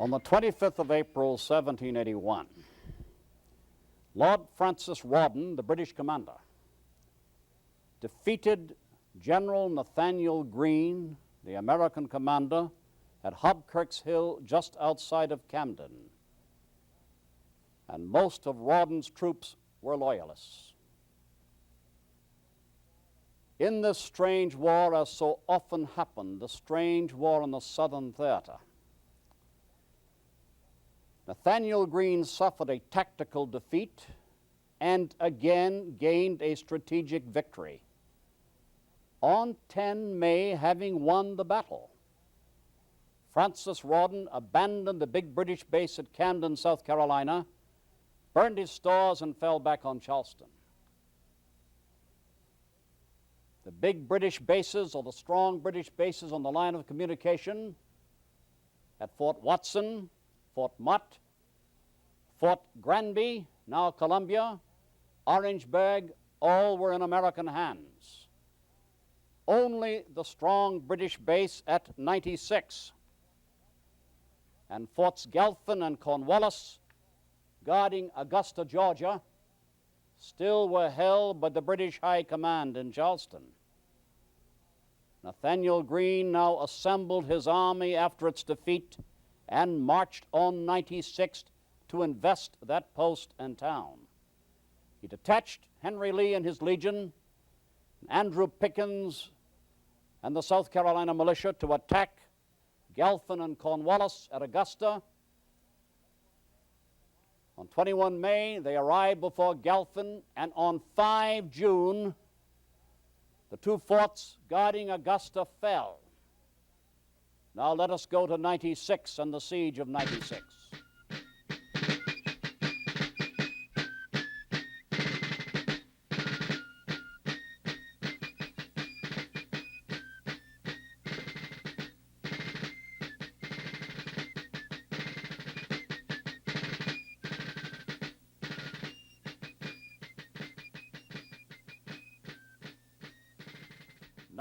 On the 25th of April, 1781, Lord Francis Rawdon, the British commander, defeated General Nathanael Greene, the American commander, at Hobkirk's Hill just outside of Camden. And most of Rawdon's troops were loyalists. In this strange war, as so often happened, the strange war in the Southern Theater, Nathanael Greene suffered a tactical defeat and again gained a strategic victory. On 10 May, having won the battle, Francis Rawdon abandoned the big British base at Camden, South Carolina, burned his stores, and fell back on Charleston. The big British bases, or the strong British bases on the line of communication at Fort Watson, Fort Motte, Fort Granby, now Columbia, Orangeburg, all were in American hands. Only the strong British base at 96 and Forts Galphin and Cornwallis, guarding Augusta, Georgia, still were held by the British High Command in Charleston. Nathanael Greene now assembled his army after its defeat and marched on 96th to invest that post and town. He detached Henry Lee and his legion, Andrew Pickens and the South Carolina militia to attack Galphin and Cornwallis at Augusta. On 21 May, they arrived before Galphin, and on 5 June, the two forts guarding Augusta fell. Now let us go to 96 and the siege of 96.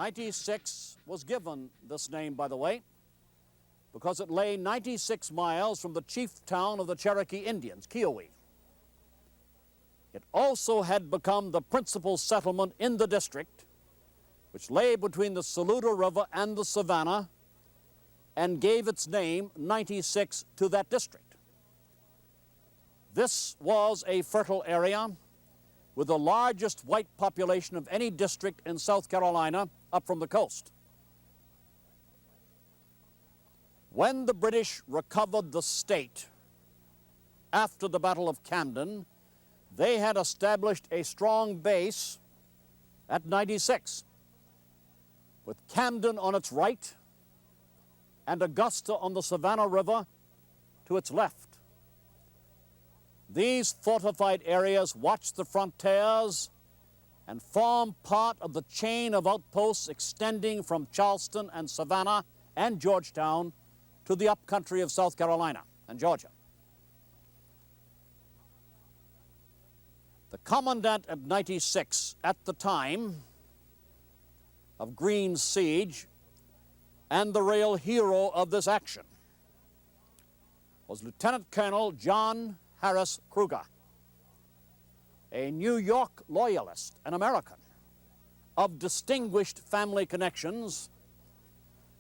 '96 was given this name, by the way, because it lay 96 miles from the chief town of the Cherokee Indians, Kiowa. It also had become the principal settlement in the district, which lay between the Saluda River and the Savannah, and gave its name, 96, to that district. This was a fertile area with the largest white population of any district in South Carolina up from the coast. When the British recovered the state after the Battle of Camden, they had established a strong base at 96, with Camden on its right and Augusta on the Savannah River to its left. These fortified areas watch the frontiers and form part of the chain of outposts extending from Charleston and Savannah and Georgetown to the upcountry of South Carolina and Georgia. The commandant at 96 at the time of Greene's siege, and the real hero of this action, was Lieutenant Colonel John Harris Cruger, a New York loyalist, an American of distinguished family connections,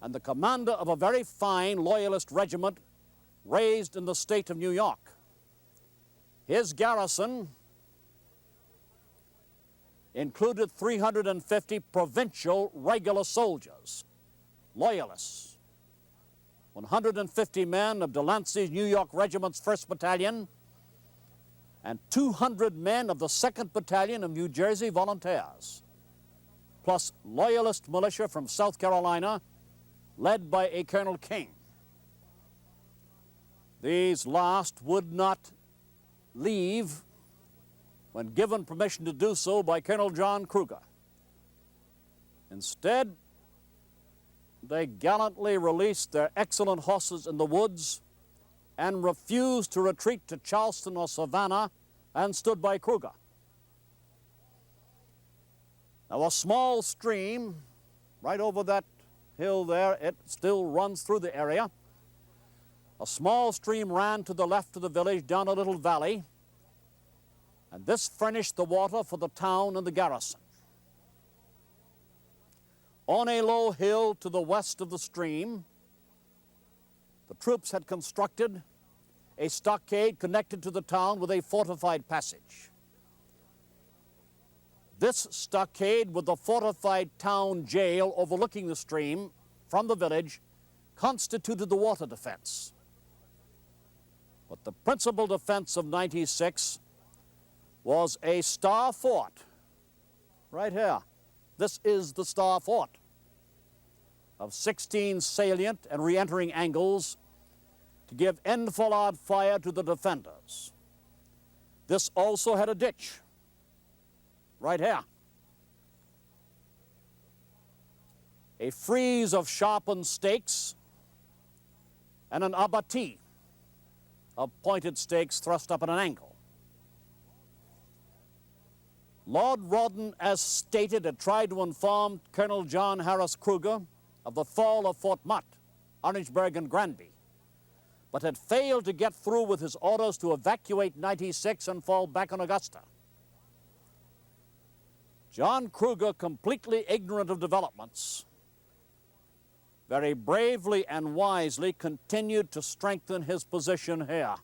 and the commander of a very fine loyalist regiment raised in the state of New York. His garrison included 350 provincial regular soldiers, loyalists, 150 men of Delancey's New York Regiment's 1st Battalion, and 200 men of the 2nd Battalion of New Jersey Volunteers, plus loyalist militia from South Carolina, led by a Colonel King. These last would not leave when given permission to do so by Colonel John Cruger. Instead, they gallantly released their excellent horses in the woods and refused to retreat to Charleston or Savannah and stood by Cruger. Now, a small stream right over that hill there, it still runs through the area, A small stream ran to the left of the village down a little valley, and this furnished the water for the town and the garrison. On a low hill to the west of the stream, the troops had constructed a stockade connected to the town with a fortified passage. This stockade, with the fortified town jail overlooking the stream from the village, constituted the water defense. But the principal defense of 96 was a star fort, right here. This is the star fort, of 16 salient and re-entering angles to give enfilade fire to the defenders. This also had a ditch, right here. A frieze of sharpened stakes and an abattis of pointed stakes thrust up at an angle. Lord Rawdon, as stated, had tried to inform Colonel John Harris Cruger of the fall of Fort Motte, Orangeburg, and Granby, but had failed to get through with his orders to evacuate 96 and fall back on Augusta. John Cruger, completely ignorant of developments, very bravely and wisely continued to strengthen his position here.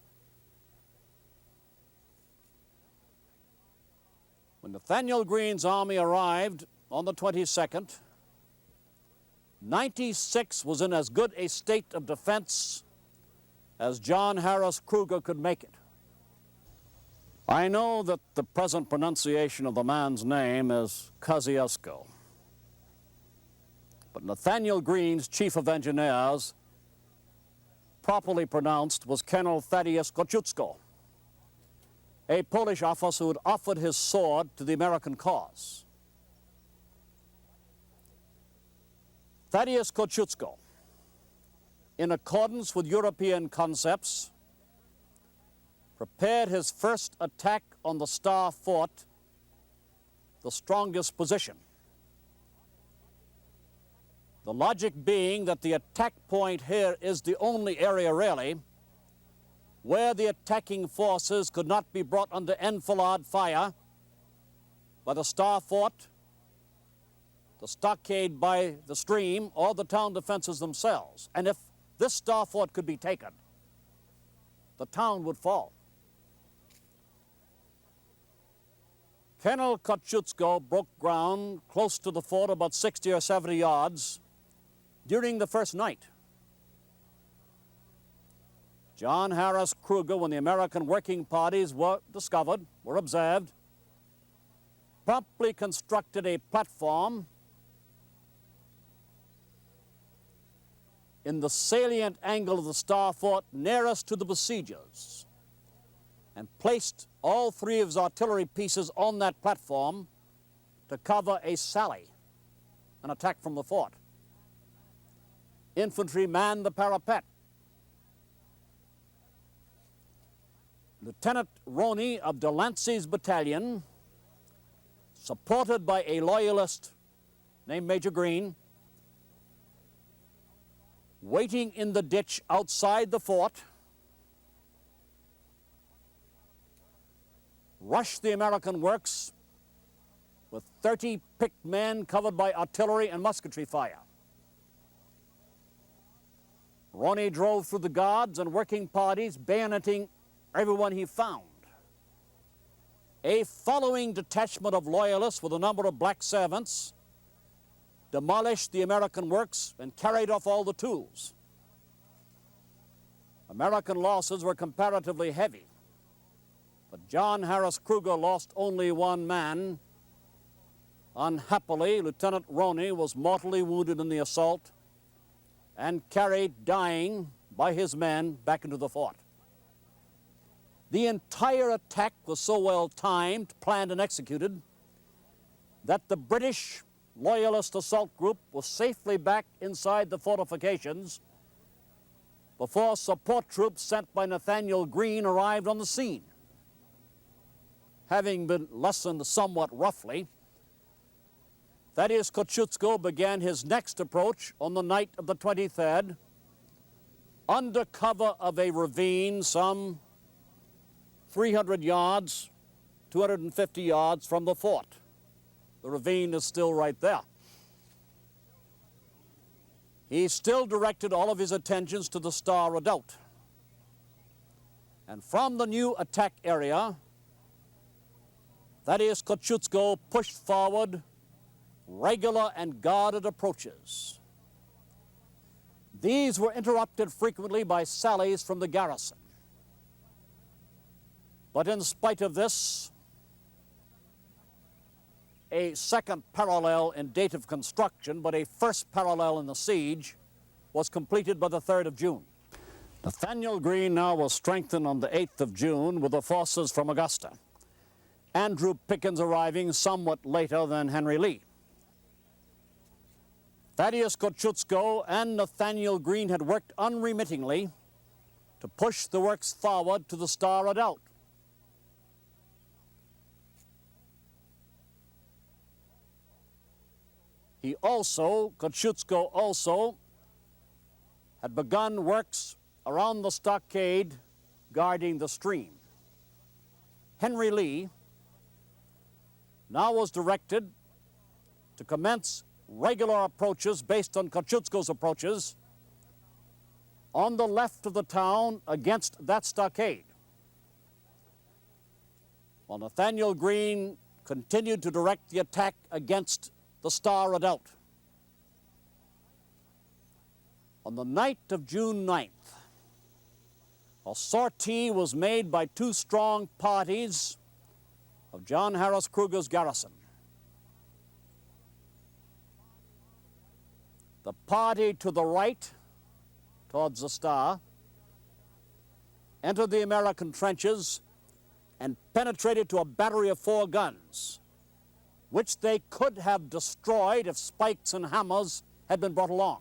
When Nathanael Greene's army arrived on the 22nd, 96 was in as good a state of defense as John Harris Cruger could make it. I know that the present pronunciation of the man's name is Kosciuszko, but Nathanael Greene's chief of engineers, properly pronounced, was Colonel Thaddeus Kosciuszko, a Polish officer who had offered his sword to the American cause. Thaddeus Kosciuszko, in accordance with European concepts, prepared his first attack on the Star Fort, the strongest position. The logic being that the attack point here is the only area, really, where the attacking forces could not be brought under enfilade fire by the Star Fort, the stockade by the stream, or the town defenses themselves. And if this Star Fort could be taken, the town would fall. Colonel Kosciuszko broke ground close to the fort, about 60 or 70 yards, during the first night. John Harris Cruger, when the American working parties were discovered, were observed, promptly constructed a platform in the salient angle of the Star Fort nearest to the besiegers, and placed all three of his artillery pieces on that platform to cover a sally, an attack from the fort. Infantry manned the parapet. Lieutenant Roney of Delancey's battalion, supported by a loyalist named Major Greene, waiting in the ditch outside the fort, rushed the American works with 30 picked men covered by artillery and musketry fire. Roney drove through the guards and working parties, bayoneting everyone he found. A following detachment of loyalists with a number of black servants demolished the American works and carried off all the tools. American losses were comparatively heavy, but John Harris Cruger lost only one man. Unhappily, Lieutenant Roney was mortally wounded in the assault and carried, dying, by his men back into the fort. The entire attack was so well timed, planned, and executed that the British Loyalist assault group was safely back inside the fortifications before support troops sent by Nathanael Greene arrived on the scene. Having been lessened somewhat roughly, Thaddeus Kosciuszko began his next approach on the night of the 23rd, under cover of a ravine some 300 yards, 250 yards from the fort. The ravine is still right there. He still directed all of his attentions to the Star Redoubt. And from the new attack area, Thaddeus Kosciuszko pushed forward regular and guarded approaches. These were interrupted frequently by sallies from the garrison. But in spite of this, a second parallel in date of construction, but a first parallel in the siege, was completed by the 3rd of June. Nathanael Greene now was strengthened on the 8th of June with the forces from Augusta, Andrew Pickens arriving somewhat later than Henry Lee. Thaddeus Kosciuszko and Nathanael Greene had worked unremittingly to push the works forward to the Star Redoubt. Kosciuszko also had begun works around the stockade guarding the stream. Henry Lee now was directed to commence regular approaches based on Kosciuszko's approaches on the left of the town against that stockade, while Nathanael Greene continued to direct the attack against the Star Redoubt. On the night of June 9th, a sortie was made by two strong parties of John Harris Kruger's garrison. The party to the right, towards the Star, entered the American trenches and penetrated to a battery of 4 guns, which they could have destroyed if spikes and hammers had been brought along.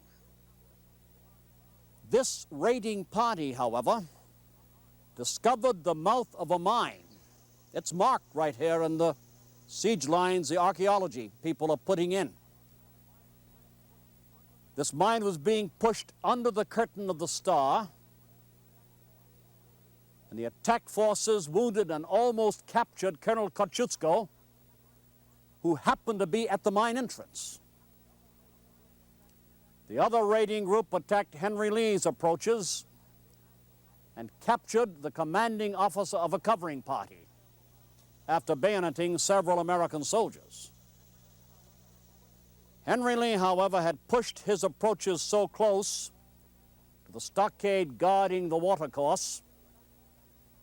This raiding party, however, discovered the mouth of a mine. It's marked right here in the siege lines the archaeology people are putting in. This mine was being pushed under the curtain of the Star, and the attack forces wounded and almost captured Colonel Kosciuszko, who happened to be at the mine entrance. The other raiding group attacked Henry Lee's approaches and captured the commanding officer of a covering party after bayoneting several American soldiers. Henry Lee, however, had pushed his approaches so close to the stockade guarding the watercourse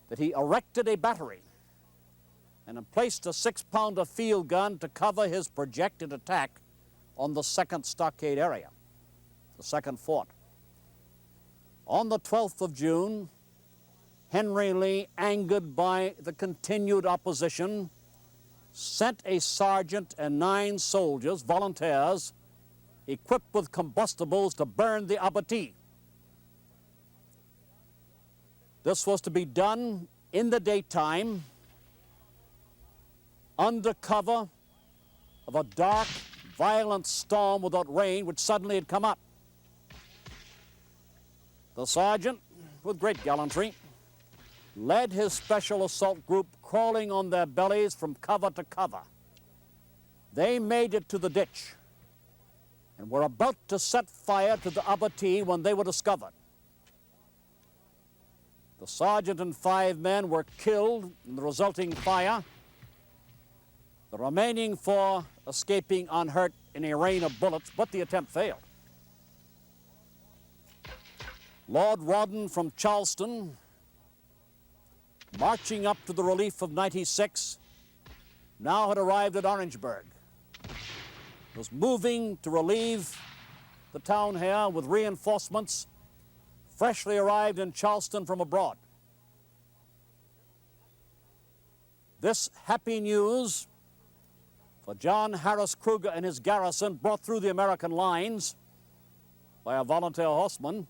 that he erected a battery and placed a 6-pounder field gun to cover his projected attack on the second stockade area, the second fort. On the 12th of June, Henry Lee, angered by the continued opposition, sent a sergeant and 9 soldiers, volunteers, equipped with combustibles to burn the abattis. This was to be done in the daytime, under cover of a dark, violent storm without rain, which suddenly had come up. The sergeant, with great gallantry, led his special assault group crawling on their bellies from cover to cover. They made it to the ditch and were about to set fire to the abattis when they were discovered. The sergeant and 5 men were killed in the resulting fire, the remaining 4 escaping unhurt in a rain of bullets, but the attempt failed. Lord Rawdon from Charleston, marching up to the relief of 96, now had arrived at Orangeburg, was moving to relieve the town here with reinforcements freshly arrived in Charleston from abroad. This happy news for John Harris Kruger and his garrison, brought through the American lines by a volunteer horseman,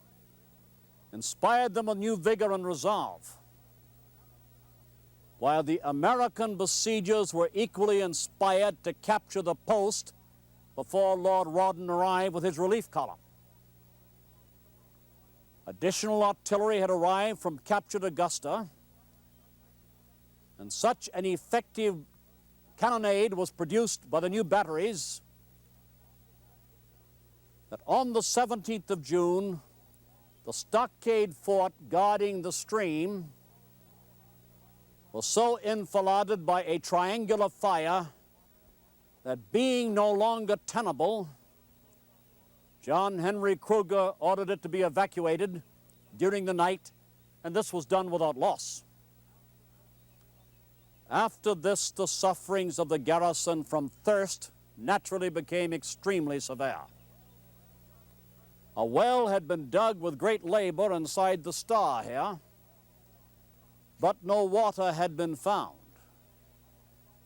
inspired them with new vigor and resolve, while the American besiegers were equally inspired to capture the post before Lord Rawdon arrived with his relief column. Additional artillery had arrived from captured Augusta, and such an effective cannonade was produced by the new batteries that on the 17th of June, the stockade fort guarding the stream was so enfiladed by a triangular fire that, being no longer tenable, John Henry Kruger ordered it to be evacuated during the night, and this was done without loss. After this, the sufferings of the garrison from thirst naturally became extremely severe. A well had been dug with great labor inside the Star here, but no water had been found.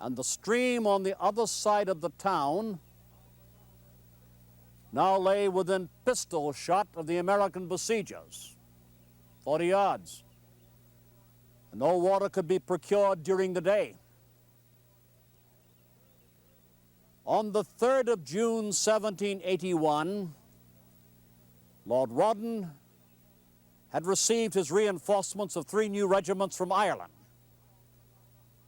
And the stream on the other side of the town now lay within pistol shot of the American besiegers, 40 yards. And no water could be procured during the day. On the 3rd of June, 1781, Lord Rawdon had received his reinforcements of 3 new regiments from Ireland.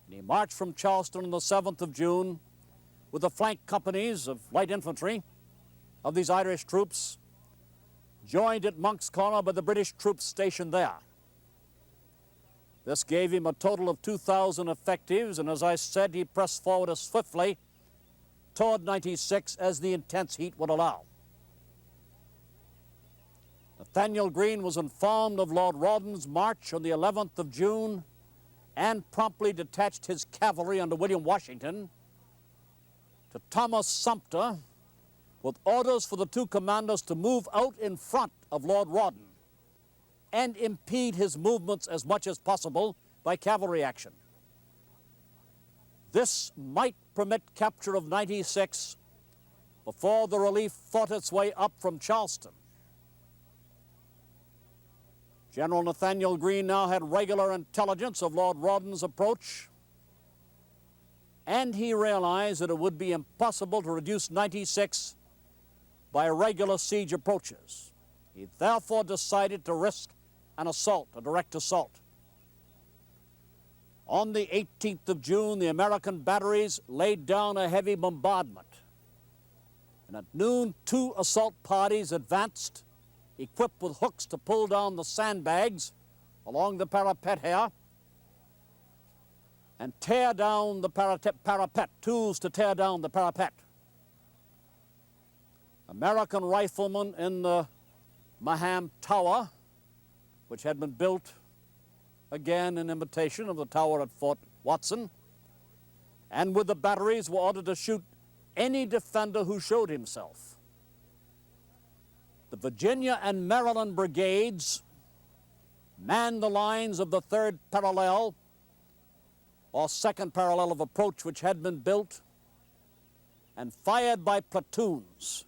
And he marched from Charleston on the 7th of June with the flank companies of light infantry of these Irish troops, joined at Monk's Corner by the British troops stationed there. This gave him a total of 2,000 effectives, and as I said, he pressed forward as swiftly toward 96 as the intense heat would allow. Nathanael Greene was informed of Lord Rawdon's march on the 11th of June and promptly detached his cavalry under William Washington to Thomas Sumter with orders for the 2 commanders to move out in front of Lord Rawdon and impede his movements as much as possible by cavalry action. This might permit capture of 96 before the relief fought its way up from Charleston. General Nathanael Greene now had regular intelligence of Lord Rawdon's approach, and he realized that it would be impossible to reduce 96 by regular siege approaches. He therefore decided to risk an assault, a direct assault. On the 18th of June, the American batteries laid down a heavy bombardment, and at noon 2 assault parties advanced, equipped with hooks to pull down the sandbags along the parapet here and tear down the parapet, tools to tear down the parapet. American riflemen in the Maham Tower, which had been built again in imitation of the tower at Fort Watson, and with the batteries were ordered to shoot any defender who showed himself. The Virginia and Maryland brigades manned the lines of the 3rd parallel, or 2nd parallel of approach, which had been built, and fired by platoons,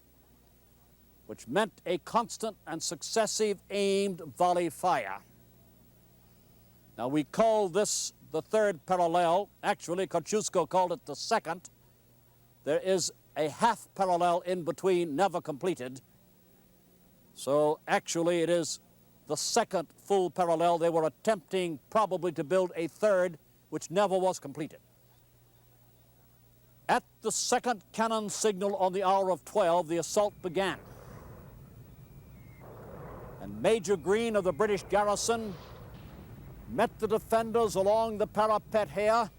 which meant a constant and successive aimed volley fire. Now, we call this the 3rd parallel. Actually, Kosciuszko called it the 2nd. There is a half parallel in between, never completed. So actually it is the 2nd full parallel. They were attempting probably to build a 3rd, which never was completed. At the 2nd cannon signal on the hour of 12, the assault began. And Major Greene of the British garrison met the defenders along the parapet here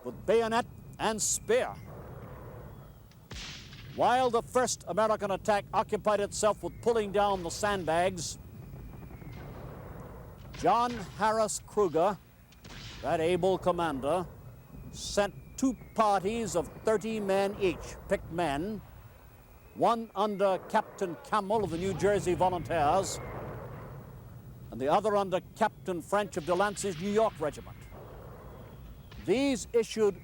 with bayonet and spear. While the first American attack occupied itself with pulling down the sandbags, John Harris Kruger, that able commander, sent 2 parties of 30 men each, picked men, one under Captain Campbell of the New Jersey Volunteers, and the other under Captain French of Delancey's New York Regiment. These issued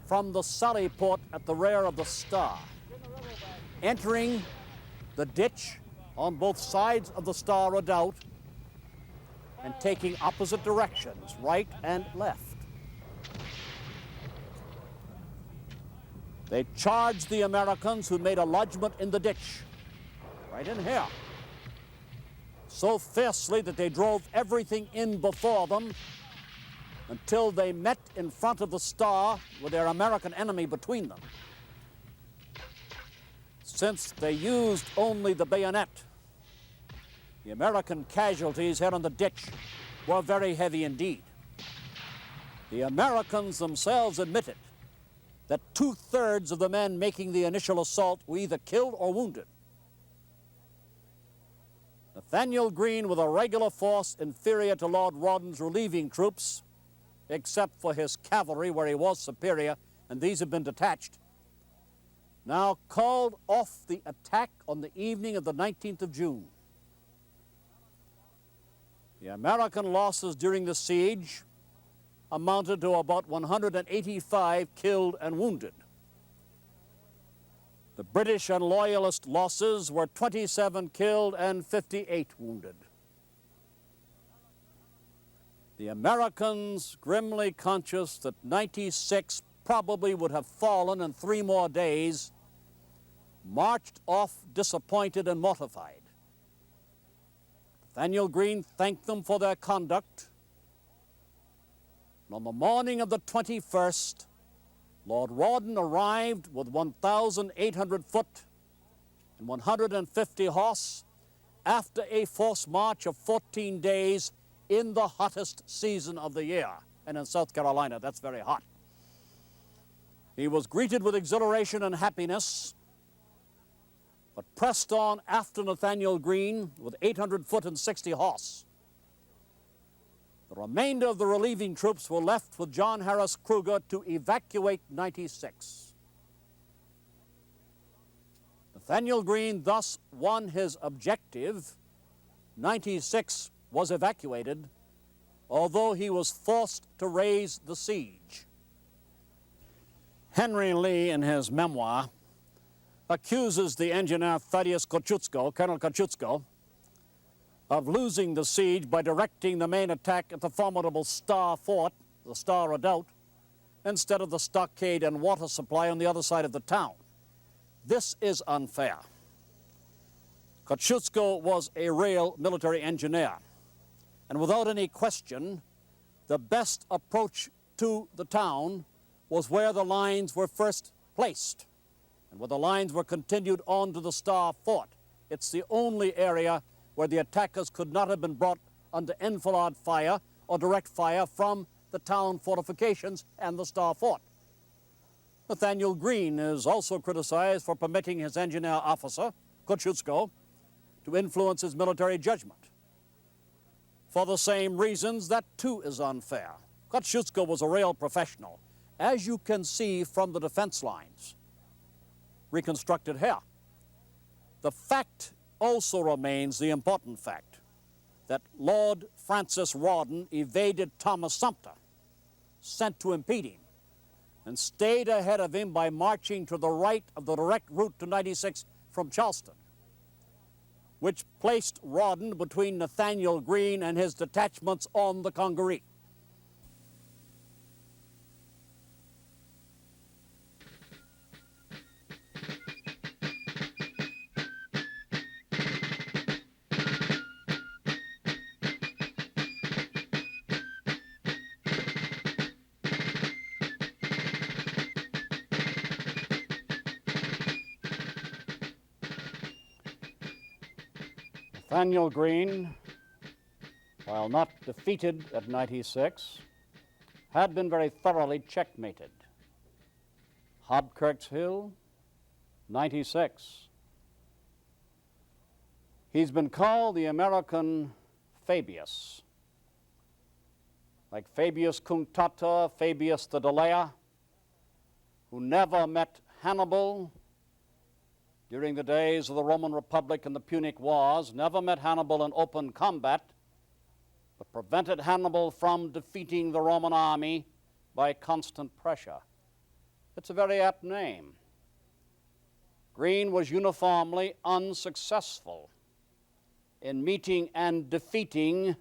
from the Sally Port at the rear of the Star, entering the ditch on both sides of the Star Redoubt and taking opposite directions, right and left. They charged the Americans, who made a lodgment in the ditch, right in here. so fiercely that they drove everything in before them until they met in front of the Star with their American enemy between them. Since they used only the bayonet, the American casualties here in the ditch were very heavy indeed. The Americans themselves admitted that 2/3 of the men making the initial assault were either killed or wounded. Nathanael Greene, with a regular force inferior to Lord Rawdon's relieving troops, except for his cavalry where he was superior, and these had been detached, now called off the attack on the evening of the 19th of June. The American losses during the siege amounted to about 185 killed and wounded. The British and Loyalist losses were 27 killed and 58 wounded. The Americans, grimly conscious that 96 probably would have fallen in 3 more days, marched off disappointed and mortified. Nathanael Greene thanked them for their conduct. And on the morning of the 21st, Lord Rawdon arrived with 1,800 foot and 150 horse after a forced march of 14 days in the hottest season of the year. And in South Carolina, that's very hot. He was greeted with exhilaration and happiness, but pressed on after Nathanael Greene with 800 foot and 60 horse. The remainder of the relieving troops were left with John Harris Kruger to evacuate 96. Nathanael Greene thus won his objective. 96 was evacuated, although he was forced to raise the siege. Henry Lee, in his memoir, accuses the engineer Thaddeus Kosciuszko, Colonel Kosciuszko, of losing the siege by directing the main attack at the formidable Star Fort, the Star Redoubt, instead of the stockade and water supply on the other side of the town. This is unfair. Kosciuszko was a real military engineer, and without any question, the best approach to the town was where the lines were first placed, and where the lines were continued on to the Star Fort. It's the only area where the attackers could not have been brought under enfilade fire or direct fire from the town fortifications and the Star Fort. Nathanael Greene is also criticized for permitting his engineer officer, Kosciuszko, to influence his military judgment. For the same reasons, that too is unfair. Kosciuszko was a real professional, as you can see from the defense lines reconstructed here. The fact also remains, the important fact, that Lord Francis Rawdon evaded Thomas Sumter, sent to impede him, and stayed ahead of him by marching to the right of the direct route to 96 from Charleston, which placed Rawdon between Nathanael Greene and his detachments on the Congaree. Nathanael Greene, while not defeated at 96, had been very thoroughly checkmated. Hobkirk's Hill, 96. He's been called the American Fabius. Like Fabius Cunctata, Fabius the Delayer, who never met Hannibal during the days of the Roman Republic and the Punic Wars, never met Hannibal in open combat, but prevented Hannibal from defeating the Roman army by constant pressure. It's a very apt name. Greene was uniformly unsuccessful in meeting and defeating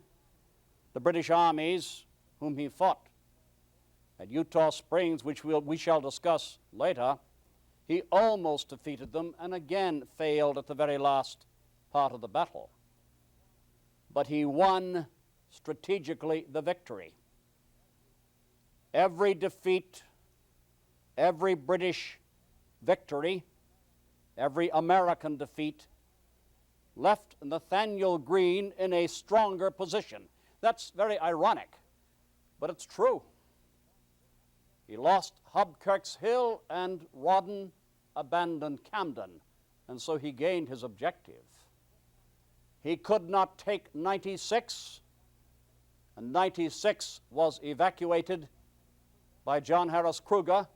the British armies whom he fought. At Eutaw Springs, which we shall discuss later, he almost defeated them and again failed at the very last part of the battle. but he won strategically the victory. Every defeat, every British victory, every American defeat left Nathanael Greene in a stronger position. That's very ironic, but it's true. He lost Hobkirk's Hill, and Rawdon abandoned Camden, and so he gained his objective. He could not take 96, and 96 was evacuated by John Harris Kruger,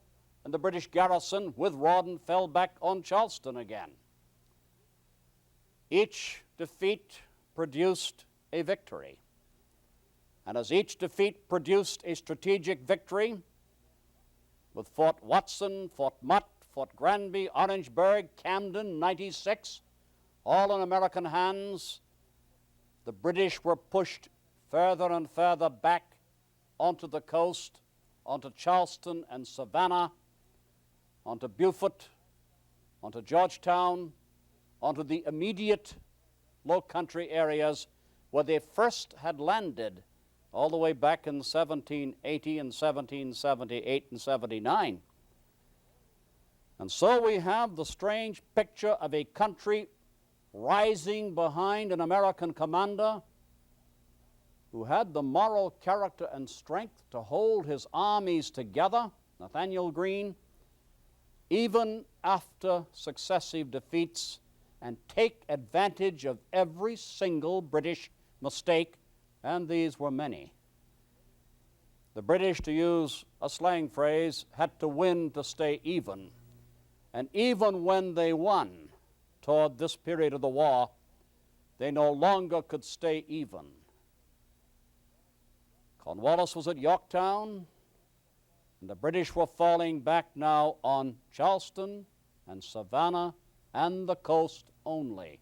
and the British garrison with Rawdon fell back on Charleston again. Each defeat produced a victory, and as each defeat produced a strategic victory, with Fort Watson, Fort Motte, Fort Granby, Orangeburg, Camden, 96, all in American hands, the British were pushed further and further back onto the coast, onto Charleston and Savannah, onto Beaufort, onto Georgetown, onto the immediate low country areas where they first had landed all the way back in 1780 and 1778 and 79. And so we have the strange picture of a country rising behind an American commander who had the moral character and strength to hold his armies together, Nathanael Greene, even after successive defeats, and take advantage of every single British mistake, and these were many. The British, to use a slang phrase, had to win to stay even. And even when they won toward this period of the war, they no longer could stay even. Cornwallis was at Yorktown, and the British were falling back now on Charleston and Savannah and the coast only.